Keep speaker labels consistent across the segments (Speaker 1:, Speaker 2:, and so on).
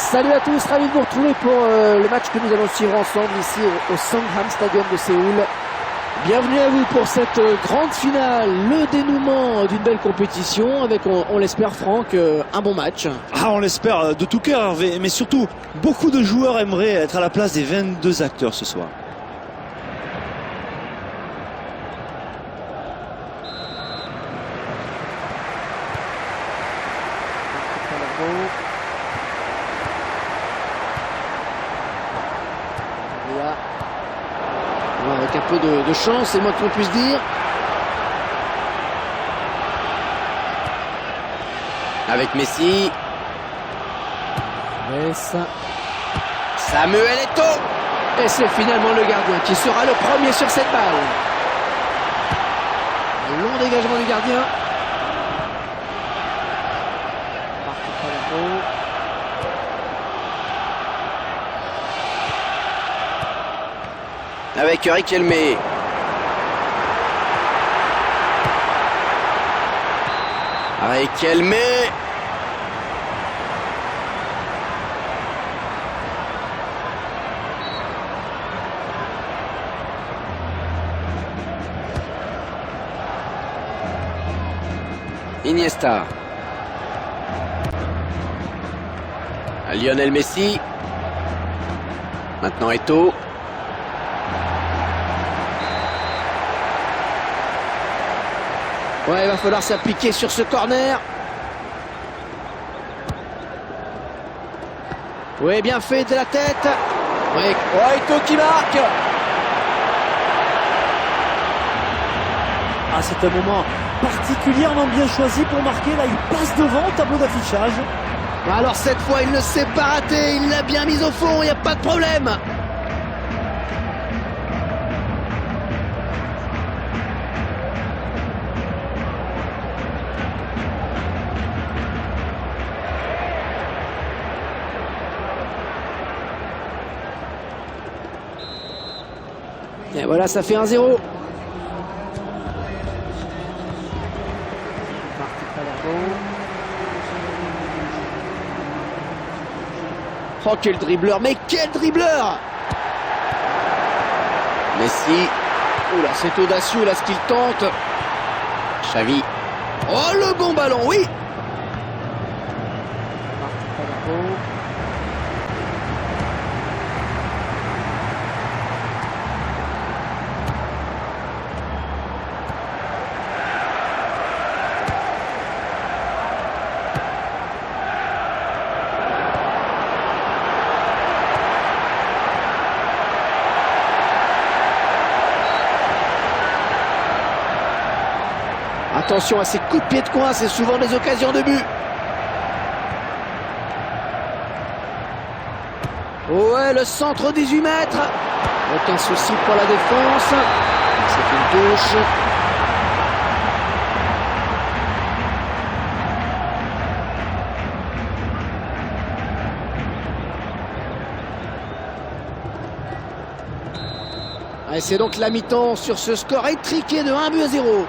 Speaker 1: Salut à tous, ravi de vous retrouver pour le match que nous allons suivre ensemble ici au Songham Stadium de Séoul. Bienvenue à vous pour cette grande finale, le dénouement d'une belle compétition avec, on l'espère Franck, un bon match.
Speaker 2: On l'espère de tout cœur Hervé, mais surtout beaucoup de joueurs aimeraient être à la place des 22 acteurs ce soir.
Speaker 1: Avec un peu de chance, c'est moins qu'on puisse dire.
Speaker 3: Avec Messi. Samuel Eto'o.
Speaker 1: Et c'est finalement le gardien qui sera le premier sur cette balle. Un long dégagement du gardien.
Speaker 3: Avec Riquelme. Riquelme. Iniesta. Lionel Messi. Maintenant Eto'o.
Speaker 1: Ouais, il va falloir s'appliquer sur ce corner. Oui, bien fait de la tête. Oui, Eto'o qui marque.
Speaker 2: C'est un moment particulièrement bien choisi pour marquer. Là, il passe devant au tableau d'affichage.
Speaker 1: Alors cette fois, il ne s'est pas raté. Il l'a bien mis au fond, il n'y a pas de problème. Et voilà, ça fait 1-0. Oh, quel dribbleur, mais quel dribbleur!
Speaker 3: Messi.
Speaker 1: Oula, c'est audacieux là ce qu'il tente.
Speaker 3: Xavi.
Speaker 1: Oh, le bon ballon, oui! Attention à ces coups de pied de coin, c'est souvent des occasions de but. Ouais, le centre 18 mètres. Aucun souci pour la défense. C'est une touche. Et c'est donc la mi-temps sur ce score étriqué de 1-0.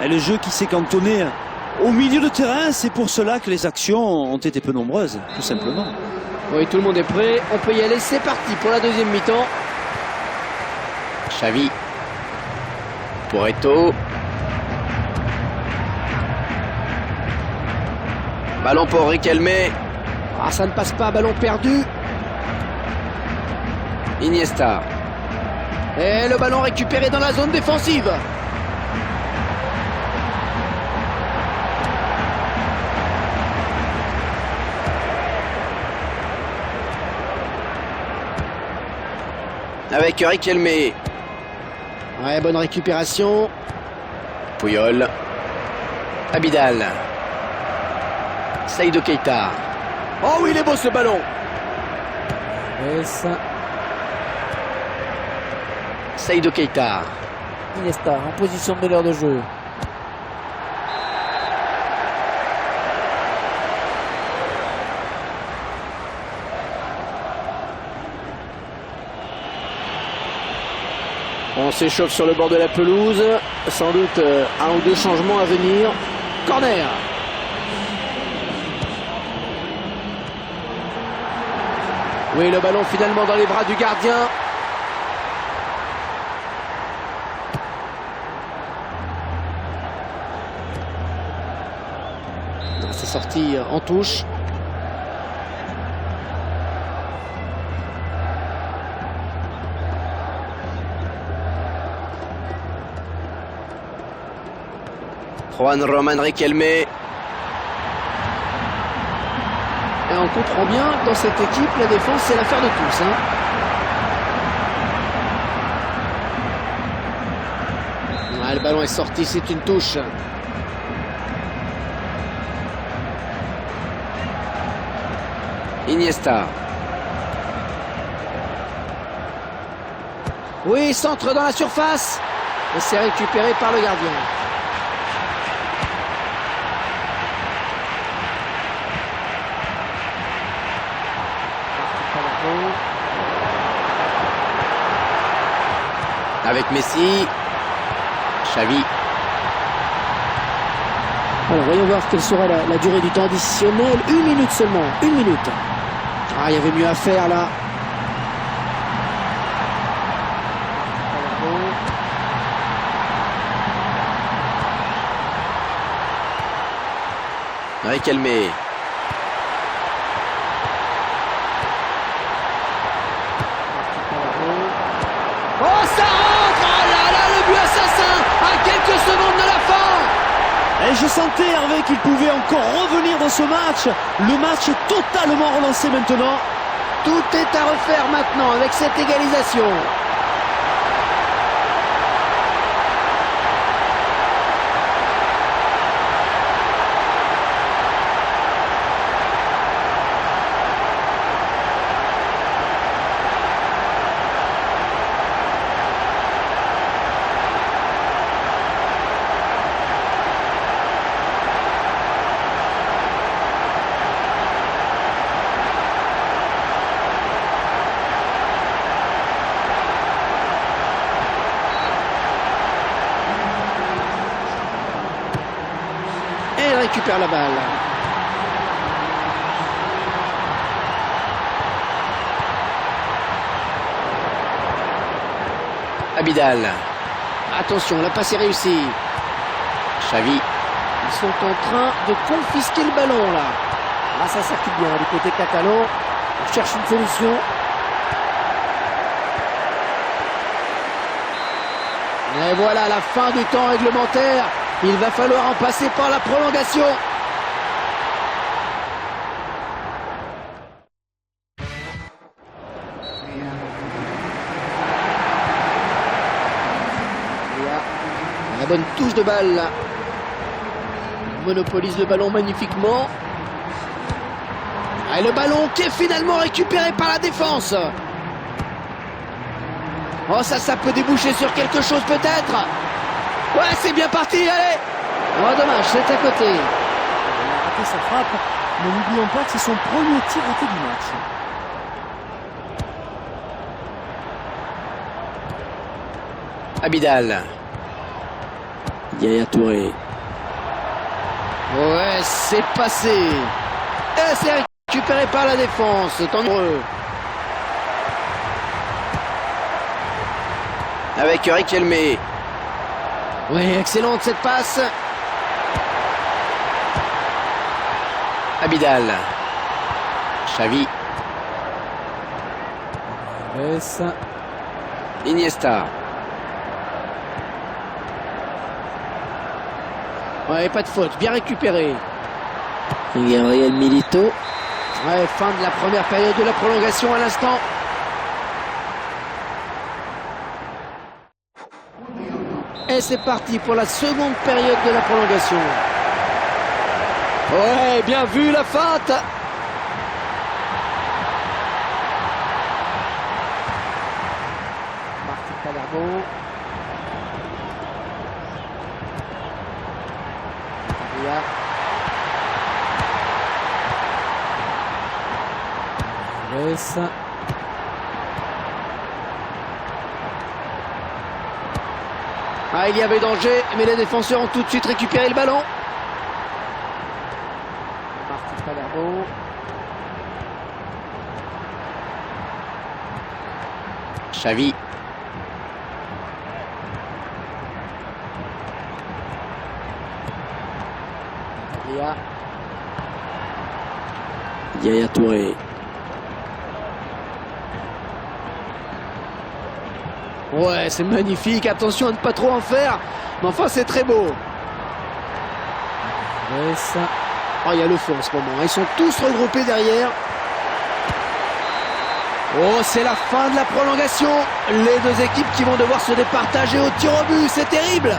Speaker 2: Et le jeu qui s'est cantonné au milieu de terrain, c'est pour cela que les actions ont été peu nombreuses, tout simplement.
Speaker 1: Oui, tout le monde est prêt, on peut y aller, c'est parti pour la deuxième mi-temps.
Speaker 3: Xavi. Pour Eto'o. Ballon pour Riquelme.
Speaker 1: Ça ne passe pas, ballon perdu.
Speaker 3: Iniesta.
Speaker 1: Et le ballon récupéré dans la zone défensive.
Speaker 3: Avec Riquelme.
Speaker 1: Ouais, bonne récupération.
Speaker 3: Puyol. Abidal. Seydou Keita.
Speaker 1: Oh oui, il est beau ce ballon.
Speaker 3: Seydou Keita.
Speaker 1: Iniesta en position de meneur de jeu. On s'échauffe sur le bord de la pelouse. Sans doute un ou deux changements à venir. Corner. Oui, le ballon finalement dans les bras du gardien. C'est sorti en touche.
Speaker 3: Juan Román Riquelme.
Speaker 1: Et on comprend bien que dans cette équipe, la défense, c'est l'affaire de tous. Le ballon est sorti, c'est une touche.
Speaker 3: Iniesta.
Speaker 1: Oui, centre dans la surface. Et c'est récupéré par le gardien.
Speaker 3: Avec Messi. Xavi.
Speaker 1: Alors, voyons voir quelle sera la durée du temps additionnel. 1 minute seulement. 1 minute. Ah, il y avait mieux à faire là.
Speaker 3: Riquelme.
Speaker 1: Oh, ça rentre! Oh là là, le but assassin à quelques secondes de la fin!
Speaker 2: Et je sentais, Hervé, qu'il pouvait encore revenir dans ce match. Le match est totalement relancé maintenant.
Speaker 1: Tout est à refaire maintenant avec cette égalisation. Il récupère la balle.
Speaker 3: Abidal.
Speaker 1: Attention, la passe est réussie.
Speaker 3: Xavi.
Speaker 1: Ils sont en train de confisquer le ballon là. Là, ça circule bien du côté catalan. On cherche une solution. Et voilà la fin du temps réglementaire. Il va falloir en passer par la prolongation. La bonne touche de balle. Il monopolise le ballon magnifiquement. Et le ballon qui est finalement récupéré par la défense. Oh, ça peut déboucher sur quelque chose peut-être. Ouais, c'est bien parti, allez. Oh, dommage, c'est à côté.
Speaker 2: Il a raté sa frappe, mais n'oublions pas que c'est son premier tir raté du match.
Speaker 3: Abidal.
Speaker 1: Yaya Touré. Ouais, c'est passé. Et c'est récupéré par la défense. Tant mieux.
Speaker 3: Avec Riquelme.
Speaker 1: Oui, excellente cette passe.
Speaker 3: Abidal. Xavi. Iniesta.
Speaker 1: Ouais, pas de faute, bien récupéré. Gabriel Milito. Ouais, fin de la première période de la prolongation à l'instant. Et c'est parti pour la seconde période de la prolongation. Ouais, bien vu la feinte. Martin Palermo. Ah, il y avait danger, mais les défenseurs ont tout de suite récupéré le ballon. Martin Palermo.
Speaker 3: Xavi.
Speaker 1: Yaya Touré. Ouais, c'est magnifique. Attention à ne pas trop en faire. Mais enfin, c'est très beau. Oh, il y a le feu en ce moment. Ils sont tous regroupés derrière. Oh, c'est la fin de la prolongation. Les deux équipes qui vont devoir se départager au tir au but. C'est terrible.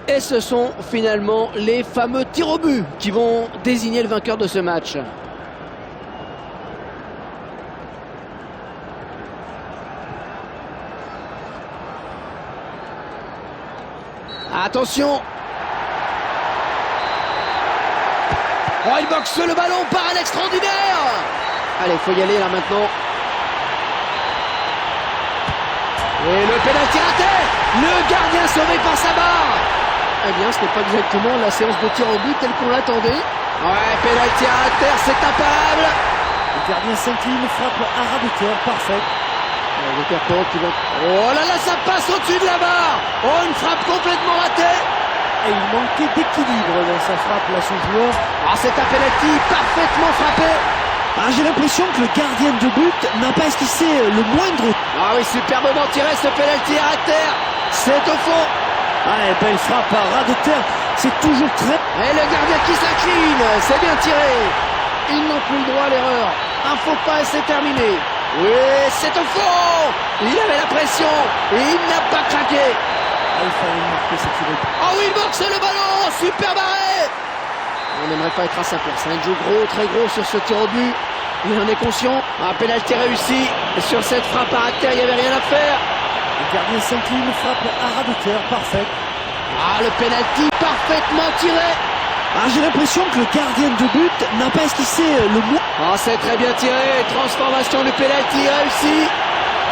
Speaker 1: Et ce sont finalement les fameux tirs au but qui vont désigner le vainqueur de ce match. Attention. Oh, il boxe le ballon par un extraordinaire. Allez, il faut y aller là maintenant. Et le pénalty raté. Le gardien sauvé par sa barre. Eh bien, ce n'est pas exactement la séance de tir au but telle qu'on l'attendait. Ouais, pénalty à terre, c'est imparable.
Speaker 2: Le gardien s'incline, frappe à ras de terre, parfait.
Speaker 1: Le Perpon qui va... Oh là là, ça passe au-dessus de la barre. Oh, une frappe complètement ratée.
Speaker 2: Et il manquait d'équilibre dans sa frappe là, ce joueur.
Speaker 1: Ah, c'est un penalty parfaitement frappé.
Speaker 2: Ah, j'ai l'impression que le gardien de but n'a pas esquissé le moindre.
Speaker 1: Ah oui, superbement tiré ce penalty à terre. C'est au fond.
Speaker 2: Ah, belle frappe à ras de terre. C'est toujours très...
Speaker 1: Et le gardien qui s'incline. C'est bien tiré. Ils n'ont plus le droit à l'erreur. Un faux pas et c'est terminé. Oui, c'est au fond. Il avait la pression et il n'a pas craqué.
Speaker 2: Ah, il fallait marquer cette tirée.
Speaker 1: Oh oui, il boxe le ballon. Super barré. On n'aimerait pas être à sa place. Il joue gros, très gros sur ce tir au but. Il en est conscient. Un pénalty réussi. Et sur cette frappe à terre, il n'y avait rien à faire.
Speaker 2: Le gardien s'incline, frappe à ras de terre, parfait.
Speaker 1: Ah, le pénalty parfaitement tiré.
Speaker 2: Ah, j'ai l'impression que le gardien de but n'a pas esquissé le mot.
Speaker 1: Ah, c'est très bien tiré. Transformation du pénalty réussi.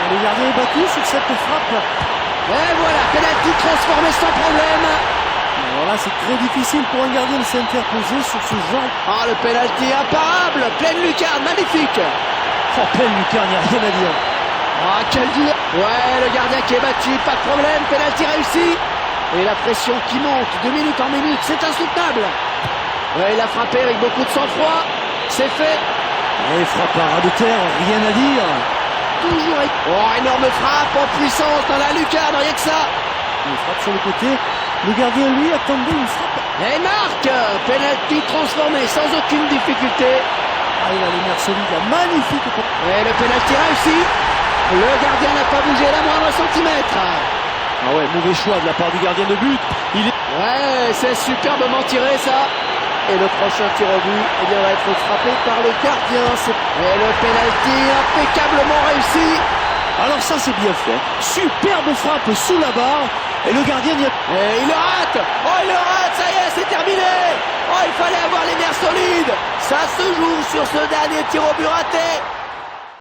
Speaker 2: Le gardien est battu sur cette frappe.
Speaker 1: Et voilà, pénalty transformé sans problème.
Speaker 2: Alors là, c'est très difficile pour un gardien de s'interposer sur ce genre.
Speaker 1: Ah, le pénalty imparable. Pleine lucarne, magnifique.
Speaker 2: Oh, pleine lucarne, il n'y a rien à dire.
Speaker 1: Ah, quel dur. Ouais, le gardien qui est battu, pas de problème. Pénalty réussi. Et la pression qui monte de minute en minute, c'est insoutenable. Ouais, il a frappé avec beaucoup de sang-froid. C'est fait.
Speaker 2: Et frappe à ras de terre, rien à dire.
Speaker 1: Toujours. Oh, énorme frappe en puissance dans la lucarne, rien que ça.
Speaker 2: Il frappe sur le côté. Le gardien, lui, attendait une frappe.
Speaker 1: Et marque. Penalty transformé sans aucune difficulté.
Speaker 2: Ah, il a les nerfs solides, là. Magnifique.
Speaker 1: Et le penalty réussi. Le gardien n'a pas bougé la moindre centimètre.
Speaker 2: Ah ouais, mauvais choix de la part du gardien de but.
Speaker 1: Ouais, c'est superbement tiré ça. Et le prochain tir au but, eh bien, va être frappé par le gardien. Et le penalty impeccablement réussi.
Speaker 2: Alors ça, c'est bien fait. Superbe frappe sous la barre. Et le gardien y a...
Speaker 1: Et il le rate. Oh, il le rate, ça y est, c'est terminé. Oh, il fallait avoir les nerfs solides. Ça se joue sur ce dernier tir au but raté.